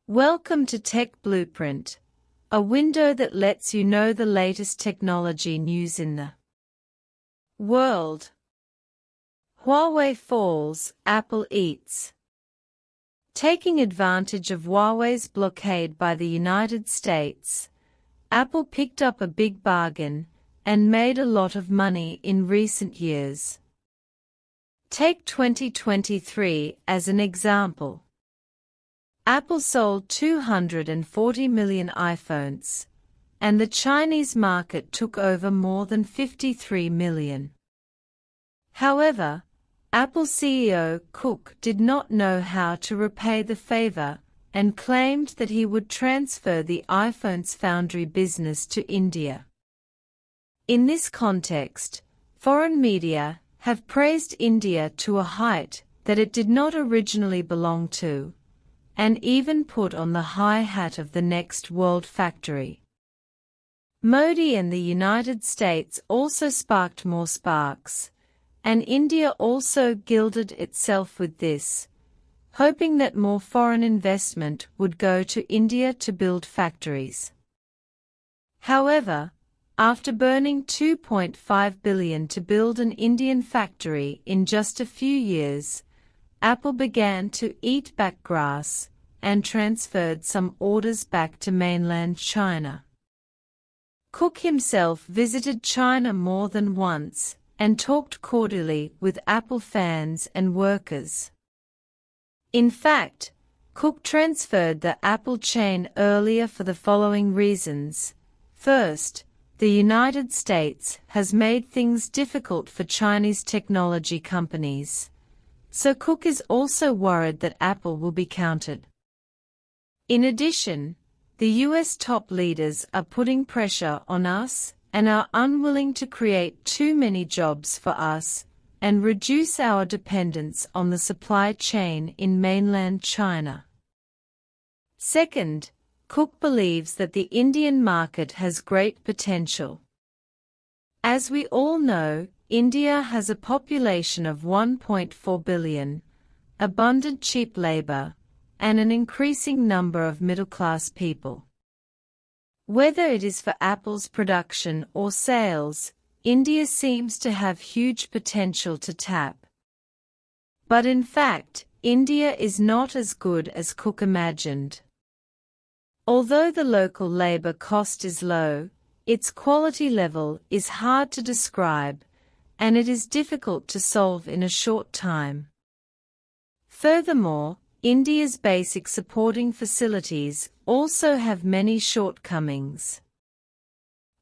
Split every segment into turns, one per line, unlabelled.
Welcome to Tech Blueprint, a window that lets you know the latest technology news in the world. Huawei falls, Apple eats. Taking advantage of Huawei's blockade by the United States, Apple picked up a big bargain and made a lot of money in recent years. Take 2023 as an example. Apple sold 240 million iPhones, and the Chinese market took over more than 53 million. However, Apple CEO Cook did not know how to repay the favor and claimed that he would transfer the iPhone's foundry business to India. In this context, foreign media have praised India to a height that it did not originally belong to, and even put on the high hat of the next world factory. Modi and the United States also sparked more sparks, and India also gilded itself with this, hoping that more foreign investment would go to India to build factories. However, after burning $2.5 billion to build an Indian factory in just a few years, Apple began to eat back grass and transferred some orders back to mainland China. Cook himself visited China more than once and talked cordially with Apple fans and workers. In fact, Cook transferred the Apple chain earlier for the following reasons. First, the United States has made things difficult for Chinese technology companies, so Cook is also worried that Apple will be countered. In addition, the US top leaders are putting pressure on us and are unwilling to create too many jobs for us and reduce our dependence on the supply chain in mainland China. Second, Cook believes that the Indian market has great potential. As we all know, India has a population of 1.4 billion, abundant cheap labor, and an increasing number of middle-class people. Whether it is for Apple's production or sales, India seems to have huge potential to tap. But in fact, India is not as good as Cook imagined. Although the local labor cost is low, its quality level is hard to describe, and it is difficult to solve in a short time. Furthermore, India's basic supporting facilities also have many shortcomings.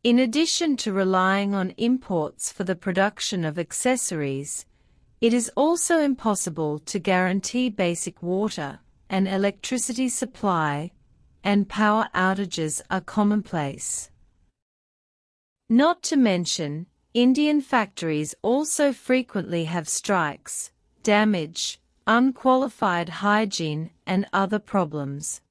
In addition to relying on imports for the production of accessories, it is also impossible to guarantee basic water and electricity supply, and power outages are commonplace. Not to mention, Indian factories also frequently have strikes, damage, unqualified hygiene, and other problems.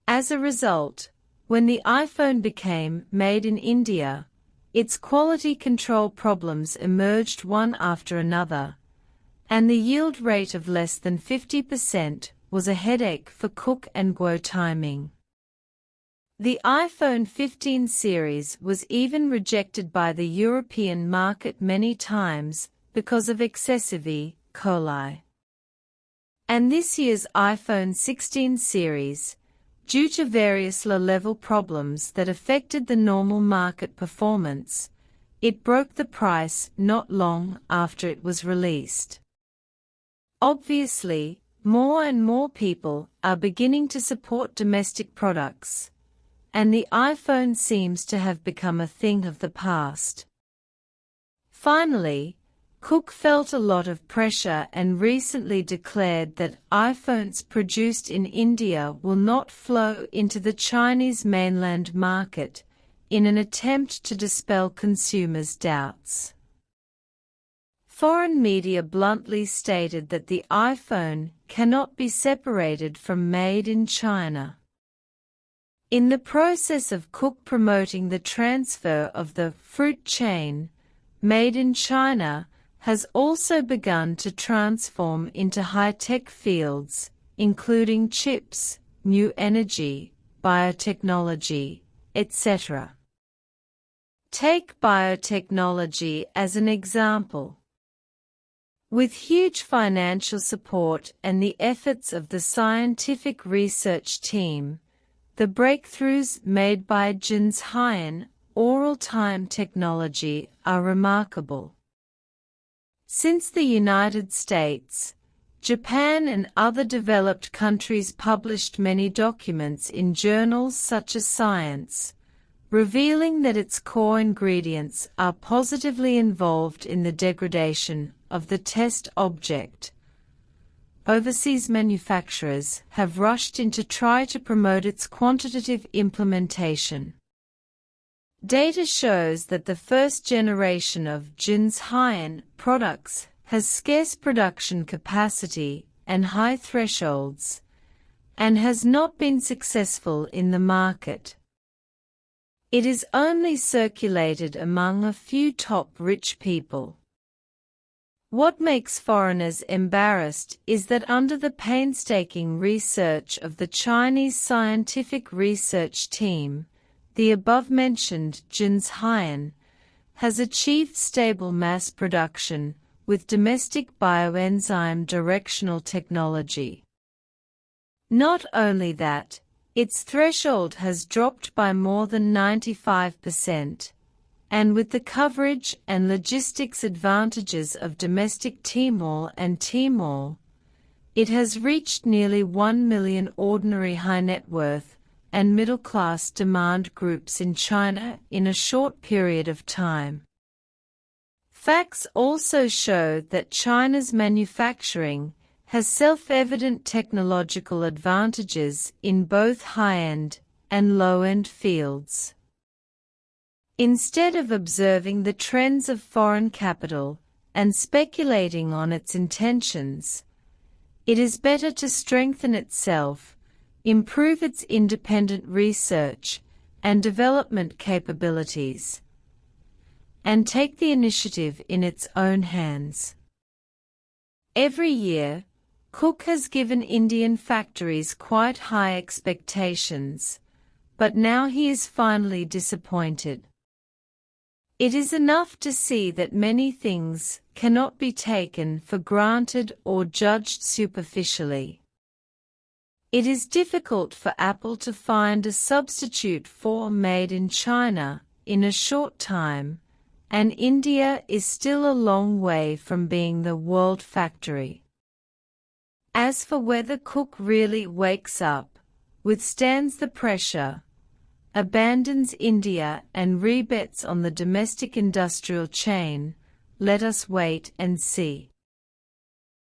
As a result, when the iPhone became made in India, its quality control problems emerged one after another, and the yield rate of less than 50% was a headache for Cook and Guo timing. The iPhone 15 series was even rejected by the European market many times because of excessive E. coli. And this year's iPhone 16 series, due to various low-level problems that affected the normal market performance, it broke the price not long after it was released. Obviously, more and more people are beginning to support domestic products, and the iPhone seems to have become a thing of the past. Finally, Cook felt a lot of pressure and recently declared that iPhones produced in India will not flow into the Chinese mainland market in an attempt to dispel consumers' doubts. Foreign media bluntly stated that the iPhone cannot be separated from made in China. In the process of Cook promoting the transfer of the fruit chain, made in China has also begun to transform into high-tech fields, including chips, new energy, biotechnology, etc. Take biotechnology as an example. With huge financial support and the efforts of the scientific research team, the breakthroughs made by Jinshein oral time technology are remarkable. Since the United States, Japan and other developed countries published many documents in journals such as Science, revealing that its core ingredients are positively involved in the degradation of the test object, overseas manufacturers have rushed in to try to promote its quantitative implementation. Data shows that the first generation of Jinshein products has scarce production capacity and high thresholds, and has not been successful in the market. It is only circulated among a few top rich people. What makes foreigners embarrassed is that under the painstaking research of the Chinese scientific research team, the above-mentioned Jinshein has achieved stable mass production with domestic bioenzyme directional technology. Not only that, its threshold has dropped by more than 95%, and with the coverage and logistics advantages of domestic Tmall and Tmall, it has reached nearly 1 million ordinary high net worth and middle-class demand groups in China in a short period of time. Facts also show that China's manufacturing has self-evident technological advantages in both high-end and low-end fields. Instead of observing the trends of foreign capital and speculating on its intentions, it is better to strengthen itself, improve its independent research and development capabilities, and take the initiative in its own hands. Every year, Cook has given Indian factories quite high expectations, but now he is finally disappointed. It is enough to see that many things cannot be taken for granted or judged superficially. It is difficult for Apple to find a substitute for made in China in a short time, and India is still a long way from being the world factory. As for whether Cook really wakes up, withstands the pressure, abandons India and rebets on the domestic industrial chain, let us wait and see.